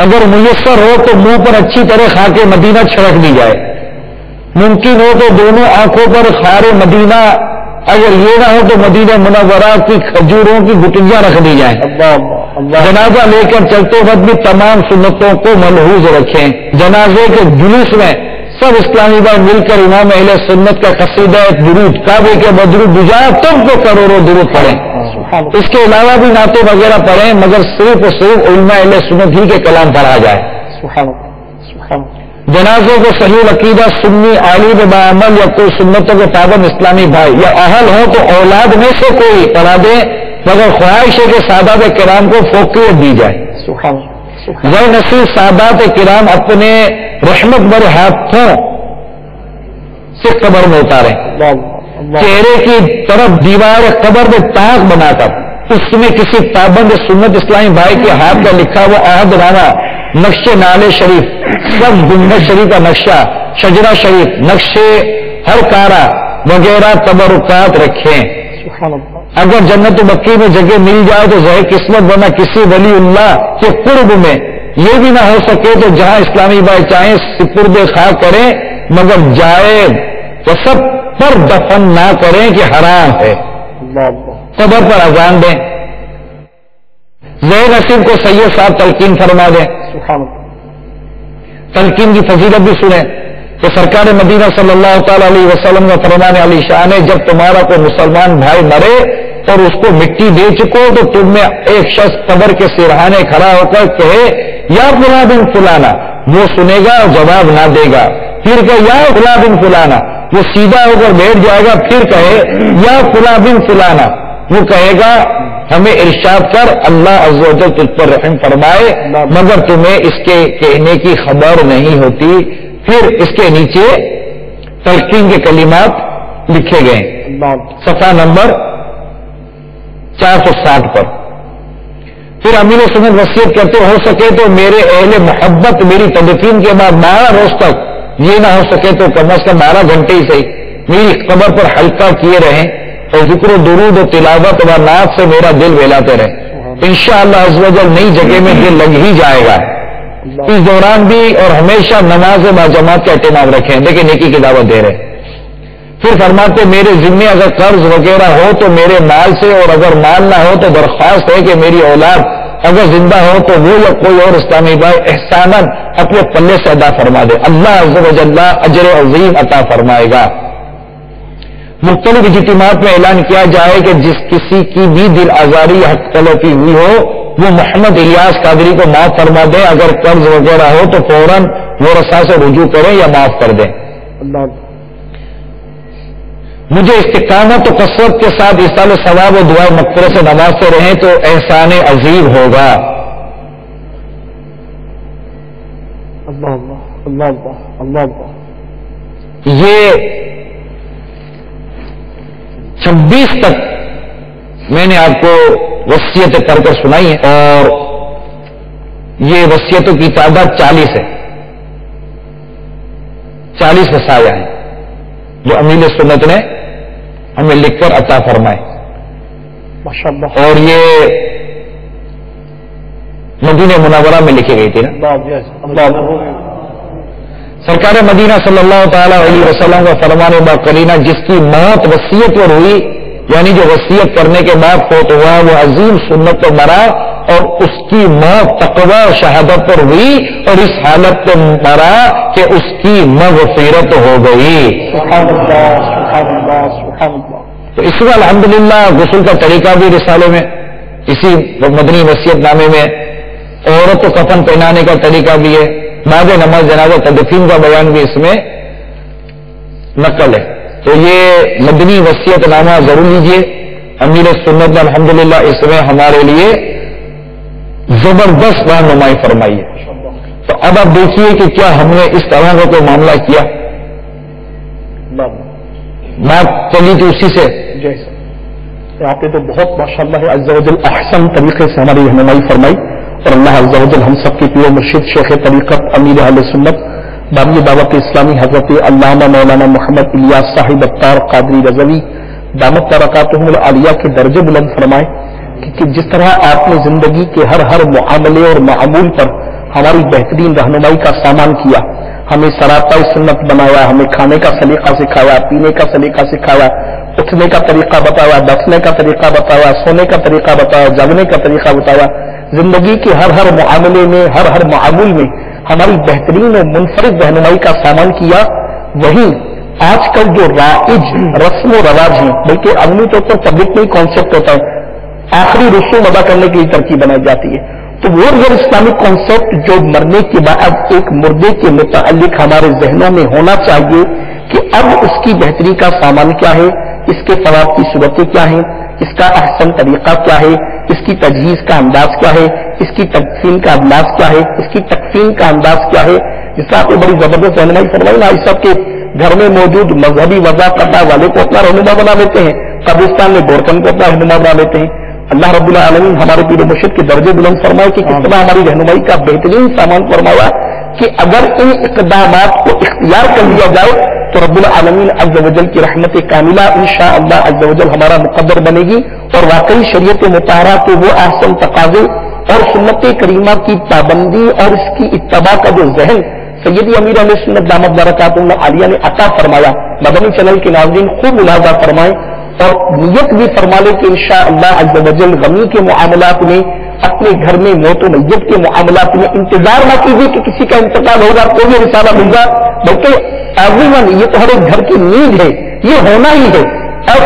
اگر میسر ہو تو منہ پر اچھی طرح خاک مدینہ چھڑک دی جائے. ممکن ہو تو دونوں آنکھوں پر خار مدینہ اگر یہ نہ ہو تو مدینہ منورہ کی کھجوروں کی گٹلیاں رکھ دی جائیں. جنازہ لے کر چلتے وقت بھی تمام سنتوں کو ملحوظ رکھیں. جنازے کے جلوس میں سب اسلامی بھائی مل کر امام اہل سنت کا قصیدہ درود کعبے کے بدرود بجائے تم کو کروڑوں درود پڑھیں. اس کے علاوہ بھی نعتیں وغیرہ پڑھیں مگر صرف اور صرف علماء اہل سنت ہی کے کلام پڑھا جائے. جنازوں کو صحیح عقیدہ سنی عالم بعمل یا کوئی سنتوں کے پابند اسلامی بھائی یا اہل ہو تو اولاد میں سے کوئی پڑھا دے مگر خواہش ہے کہ سادات کرام کو فوقیت دی جائے. غیر نصیب سادات کرام اپنے رحمت بھرے ہاتھوں سے قبر میں اتاریں. چہرے کی طرف دیوار قبر میں تاغ بنا کر اس میں کسی پابند سنت اسلامی بھائی کے ہاتھ کا لکھا ہوا عہد نامہ نقش نالے شریف سب گنبد شریف کا نقشہ شجرہ شریف نقشے ہر کارا وغیرہ تبرکات رکھیں. اگر جنت مکی میں جگہ مل جائے تو ظاہر قسمت ورنہ کسی ولی اللہ کے قرب میں یہ بھی نہ ہو سکے تو جہاں اسلامی بھائی چاہیں سپرد خاک کریں مگر جائے تو سب پر دفن نہ کریں کہ حرام ہے. قبر پر اذان دیں. زیر نصیب کو سید صاحب تلقین فرما دیں. تلقین کی فضیلت بھی سنیں کہ سرکار مدینہ صلی اللہ تعالی علیہ وسلم کا فرمان علی شان ہے جب تمہارا کوئی مسلمان بھائی مرے اور اس کو مٹی دے چکو تو تم میں ایک شخص قبر کے سرہانے کھڑا ہو کر کہے یا فلاں بن فلانا وہ سنے گا اور جواب نہ دے گا. پھر کہ یا فلاں بن فلانا وہ سیدھا ہو کر بیٹھ جائے گا. پھر کہے یا فلاں بن فلانا وہ کہے گا ہمیں ارشاد کر اللہ عز و جل تجھ پر رحم فرمائے مگر تمہیں اس کے کہنے کی خبر نہیں ہوتی. پھر اس کے نیچے تلقین کے کلمات لکھے گئے صفحہ نمبر 460 پر. پھر امیر سنت وصیت کرتے ہو سکے تو میرے اہل محبت میری تدفین کے بعد 12 روز تک یہ نہ ہو سکے تو کم از کم 12 گھنٹے ہی صحیح میری قبر پر حلقہ کیے رہیں اور ذکر و درود و تلاوت و نعت سے میرا دل بہلاتے رہے. انشاءاللہ عز و جل نئی جگہ میں دل لگ ہی جائے گا. اس دوران بھی اور ہمیشہ نماز باجماعت کا اہتمام رکھیں. دیکھیں نیکی کی دعوت دے رہے. پھر فرماتے میرے ذمے اگر قرض وغیرہ ہو تو میرے مال سے اور اگر مال نہ ہو تو درخواست ہے کہ میری اولاد اگر زندہ ہو تو وہ یا کوئی اور اسلامی بھائی احساناً اپنے پلے سے ادا فرما دے. اللہ عز و جل اجر عظیم عطا فرمائے گا. مختلف اجتماعات میں اعلان کیا جائے کہ جس کسی کی بھی دل آزاری یا حق تلفی ہوئی ہو وہ محمد الیاس قادری کو معاف فرما دیں. اگر قرض وغیرہ ہو تو فوراً ورثاء سے رجوع کریں یا معاف کر دیں. مجھے استقامت و کثرت کے ساتھ ایصال ثواب و دعائے مغفرت سے نوازتے رہیں تو احسان عظیم ہوگا. یہ 26 تک میں نے آپ کو وصیتیں کر کر سنائی ہیں، اور یہ وصیتوں کی تعداد 40 ہے، 40 وصایا ہیں جو امیر سنت نے ہمیں لکھ کر عطا فرمائے،
ماشاءاللہ،
اور یہ مدینہ منورہ میں لکھی گئی تھی نا۔ سرکار مدینہ صلی اللہ تعالی علیہ وسلم کا فرمان باقرینہ، جس کی موت وصیت پر ہوئی، یعنی جو وصیت کرنے کے بعد فوت ہوا، وہ عظیم سنت پر مرا، اور اس کی موت تقوی اور شہادت پر ہوئی، اور اس حالت پر مرا کہ اس کی مغفرت ہو گئی۔
سبحان اللہ، سبحان اللہ، سبحان اللہ۔
تو اس میں الحمدللہ غسل کا طریقہ بھی رسالے میں، اسی مدنی وصیت نامے میں، عورت کو کفن پہنانے کا طریقہ بھی ہے، بعد نماز جنازہ تدفین کا بیان بھی اس میں نقل ہے۔ تو یہ مدنی وصیت نامہ ضرور لیجیے، امیر سنت نے الحمدللہ اس میں ہمارے لیے زبردست رہنمائی فرمائی ہے۔ تو اب آپ دیکھیے کہ کیا ہم نے اس طرح کا کوئی معاملہ کیا، بات چلی تھی اسی سے۔
آپ نے تو بہت ماشاءاللہ عز و جل احسن طریقے سے ہماری رہنمائی فرمائی، اور اللہ عز و جل ہم سب کے پیر مرشد شیخ طریقت امیر اہل سنت بانی دعوت اسلامی حضرت علامہ مولانا محمد الیاس صاحب اتار قادری رضوی دامت برکاتہم العالیہ کے درجے بلند فرمائے کہ جس طرح آپ نے زندگی کے ہر معاملے اور معمول پر ہماری بہترین رہنمائی کا سامان کیا، ہمیں سراپا سنت بنایا، ہمیں کھانے کا سلیقہ سکھایا، پینے کا سلیقہ سکھایا، اٹھنے کا طریقہ بتایا، بیٹھنے کا طریقہ بتایا، سونے کا طریقہ بتایا، جاگنے کا طریقہ بتایا، زندگی کے ہر معاملے میں ہر معمول میں ہماری بہترین اور منفرد رہنمائی کا سامان کیا۔ وہیں آج کل جو رائج رسم و رواج ہیں، بلکہ عملی طور پر پبلک میں کانسیپٹ ہوتا ہے، آخری رسوم ادا کرنے کے لیے ترکیب بنائی جاتی ہے، تو وہ غیر اسلامک کانسیپٹ جو مرنے کے بعد ایک مردے کے متعلق ہمارے ذہنوں میں ہونا چاہیے کہ اب اس کی بہتری کا سامان کیا ہے، اس کے ثواب کی صورتیں کیا ہیں، اس کا احسن طریقہ کیا ہے، اس کی تجہیز کا انداز کیا ہے، اس کی تقسیم کا انداز کیا ہے، اس کی تقسیم کا انداز کیا ہے، جس کا آپ نے بڑی زبردست رہنمائی فرمائی نا، اس سب کے گھر میں موجود مذہبی وضاحت والے کو اپنا رہنما بنا لیتے ہیں، قبرستان میں گورکن کو اپنا رہنما بنا لیتے ہیں۔ اللہ رب العالمین ہمارے پیر مرشد کے درجے بلند فرمائے کہ کس طرح ہماری رہنمائی کا بہترین سامان فرمایا کہ اگر ان اقدامات کو اختیار کر لیا جائے تو رب العالمین عز و جل کی رحمت کاملہ انشاءاللہ عز و جل ہمارا مقدر بنے گی، اور واقعی شریعت مطہرہ کے وہ احسن تقاضے اور سنت کریمہ کی پابندی اور اس کی اتباع کا جو ذہن سیدی امیر علیہ سنت دامت برکاتہم العالیہ نے عطا فرمایا، مدنی چینل کے ناظرین خوب ملاحظہ فرمائیں اور نیت بھی فرما لے کہ انشاءاللہ عز و جل غمی کے معاملات میں، اپنے گھر میں موت و میت کے معاملات میں انتظار نہ کیجیے کہ کسی کا انتقال ہوگا تو یہ رسالہ مل گا، بلکہ ایوریون، یہ تو ہر ایک گھر کی نیڈ ہے، یہ ہونا ہی ہے، اور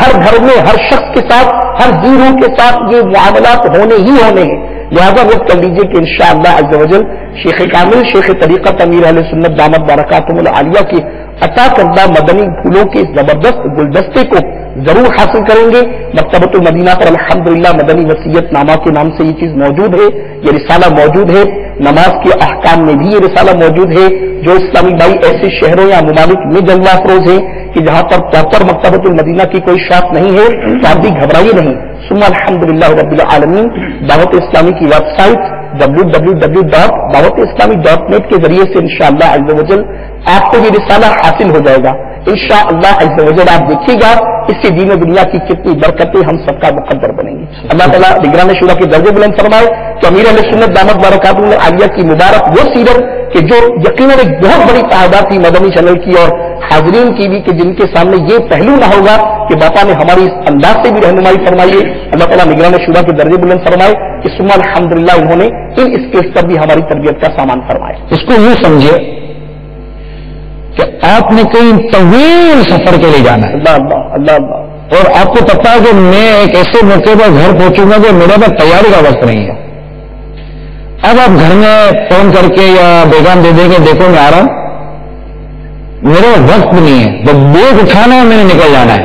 ہر گھر میں ہر شخص کے ساتھ، ہر زیرو کے ساتھ یہ معاملات ہونے ہی ہونے ہیں۔ لہذا وہ کر لیجیے کہ انشاءاللہ عز و جل شیخ کامل شیخ طریقت امیر اہل سنت دامت برکاتہم العالیہ کی عطا کردہ مدنی پھولوں کے زبردست گلدستے کو ضرور حاصل کریں گے۔ مکتبۃ المدینہ پر الحمدللہ مدنی وصیت نامہ کے نام سے یہ چیز موجود ہے، یہ رسالہ موجود ہے، نماز کے احکام میں بھی یہ رسالہ موجود ہے۔ جو اسلامی بھائی ایسے شہروں یا ممالک میں جلوہ افروز ہیں کہ جہاں پر پراپر مکتبۃ المدینہ کی کوئی شاخ نہیں ہے تو آپ بھی گھبرائیے نہیں، ثم الحمدللہ رب العالمین دعوت اسلامی کی ویب سائٹ www.dawatIslami.net کے ذریعے سے انشاءاللہ عز و جل آپ کو یہ رسالہ حاصل ہو جائے گا انشاءاللہ عز و جل۔ آپ دیکھیے گا اس سے دین و دنیا کی کتنی برکتیں ہم سب کا مقدر بنیں گی۔ اللہ تعالیٰ نگران شورا کے درجے بلند فرمائے کہ امیر علیہ سنت دامت برکاتہم العالیہ کی مبارک وہ سیرت کہ جو یقیناً ایک بہت بڑی تعداد تھی مدنی چینل کی اور حاضرین کی بھی، کہ جن کے سامنے یہ پہلو نہ ہوگا کہ باپا نے ہماری اس انداز سے بھی رہنمائی فرمائی ہے۔ اللہ تعالیٰ نگران شورا کے درجے بلند فرمائے کہ ثم الحمدللہ انہوں نے ان اسکلس پر بھی ہماری تربیت کا سامان فرمایا۔
اس کو یوں سمجھے کہ آپ نے کہیں طویل سفر کے لیے جانا ہے،
اللہ اللہ اللہ اللہ،
اور آپ کو پتا ہے کہ میں ایک ایسے موقع پر گھر پہنچوں گا کہ میرے پاس تیاری کا وقت نہیں ہے۔ اب آپ گھر میں فون کر کے یا بیگم دے دیں گے دیکھو میں آ رہا ہوں، میرے وقت نہیں ہے، بس بیگ اٹھانا ہے، میں نے نکل جانا ہے،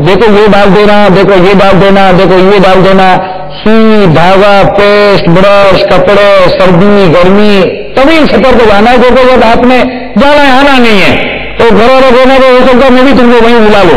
دیکھو یہ ڈال دینا، دیکھو یہ ڈال دینا، دیکھو یہ ڈال دینا، سوئی دھاگا پیسٹ برش کپڑے سردی گرمی طویل سفر پہ جانا ہے، دیکھو جب آپ نے جانا ہے آنا نہیں ہے تو گھر والے کہنا کہ ہو سکتا میں بھی تم کو وہیں بلا لو،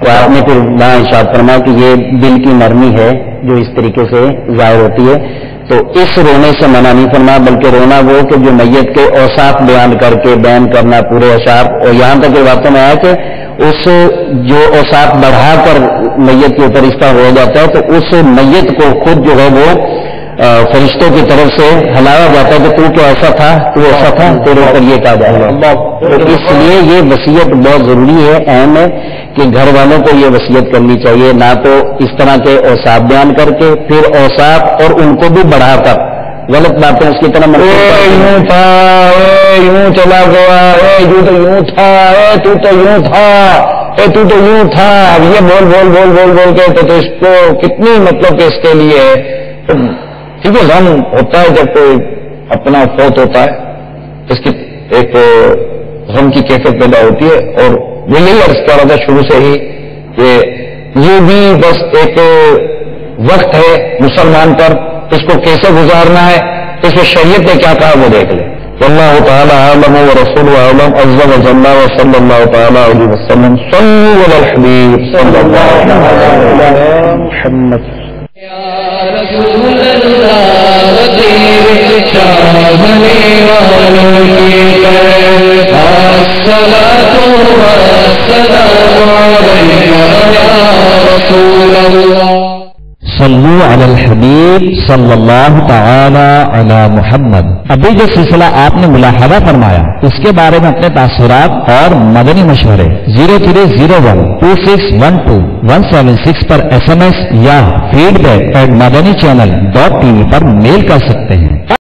تو آپ نے پھر وہاں ارشاد فرمایا کہ یہ دل کی نرمی ہے جو اس طریقے سے ظاہر ہوتی ہے، تو اس رونے سے منع نہیں فرمایا، بلکہ رونا وہ کہ جو میت کے اوصاف بیان کر کے بیان کرنا پورے اشعار، اور یہاں تک کہ باتوں میں آیا کہ اس جو اوصاف بڑھا کر میت کے اوپر اس طرح ہو جاتا ہے تو اس میت کو خود جو ہے وہ فرشتوں کی طرف سے ہلایا جاتا ہے کہ تو کیا ایسا تھا، تو ایسا تھا، تیرے اوپر یہ کہا جائے گا۔ تو اس لیے یہ وصیت بہت ضروری ہے، اہم ہے کہ گھر والوں کو یہ وصیت کرنی چاہیے، نہ تو اس طرح کے اوصاف بیان کر کے پھر اوصاف اور ان کو بھی بڑھا کر غلط باتیں اس کی طرح
یوں تھا، یوں چلا گیا، یوں تو یوں تھا، تو تو یوں تھا، تو تو یوں تھا، اب یہ بول بول بول بول بول کے تو اس کو کتنی مطلب کہ اس کے لیے ٹھیک ہے غم ہوتا ہے جب کوئی اپنا فوت ہوتا ہے، اس کی ایک غم کی کیفیت پیدا ہوتی ہے، اور وہ یہی عرض کر رہا تھا شروع سے ہی کہ یہ بھی بس ایک وقت ہے مسلمان پر، اس کو کیسے گزارنا ہے، اس میں شریعت نے کیا کہا وہ دیکھ لیں۔ واللہ تعالی اعلم ورسولہ اعلم عز وجل وصلی اللہ تعالی علیہ وسلم صلوا علی الحبیب صلی اللہ علیہ محمد۔
صلو علی الحبیب صلی اللہ تعالی علی محمد۔ ابھی جو سلسلہ آپ نے ملاحظہ فرمایا اس کے بارے میں اپنے تاثرات اور مدنی مشورے 03012612 پر SMS یا feedback@madanichannel.tv پر میل کر سکتے ہیں۔